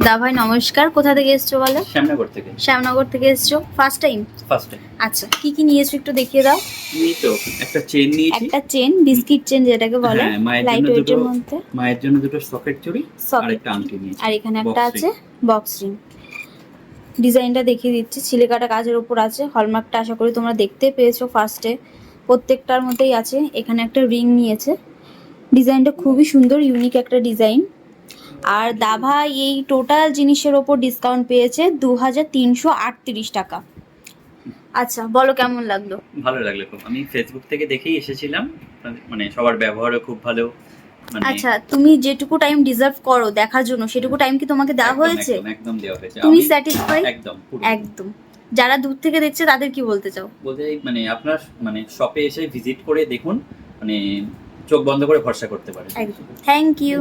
দা ভাই নমস্কার, কোথা থেকে এসছো বলো? শ্যামনগর থেকে। শ্যামনগর থেকে এসছো, ফার্স্ট টাইম? First time. আচ্ছা, কি কি নিয়েছো একটু দেখিয়ে দাও। এই তো একটা চেন নিয়েছি। একটা চেন, বিস্কিট চেন যেটাকে বলে, হ্যাঁ, লাইট ওয়েটের মধ্যে। মায়ের জন্য দুটো সকেট চুড়ি আর সকেট, একটা আংটি নিয়েছি। আর এখানে একটা আছে বক্স রিং। ডিজাইনটা দেখিয়ে দিচ্ছি, ছিলেকাটা কাজের উপর আছে। হলমার্কটা আশা করি তোমরা দেখতে পেয়েছো ফার্স্টে, প্রত্যেকটার মধ্যেই আছে। এখানে একটা রিং নিয়েছে, ডিজাইনটা খুবই সুন্দর, ইউনিক একটা ডিজাইন। আর দাভা এই টোটাল জিনিসের ওপর ডিসকাউন্ট পেয়েছে 2338 টাকা। আচ্ছা বলো, কেমন লাগলো? ভালো লাগলো খুব। আমি ফেসবুক থেকে দেখেই এসেছিলাম, মানে সবার ব্যবহারও খুব ভালো। মানে আচ্ছা, তুমি যেটুকু টাইম ডিজার্ভ করো দেখার জন্য সেটুকু টাইম কি তোমাকে দেওয়া হয়েছে? একদম দেওয়া হয়েছে। তুমি স্যাটিসফাই? একদম পুরো। একদম। যারা দূর থেকে দেখছে তাদের কি বলতে চাও? বলতে মানে আপনার মানে শপে এসে ভিজিট করে দেখুন, মানে চোখ বন্ধ করে ভরসা করতে পারেন। একদম। Thank you.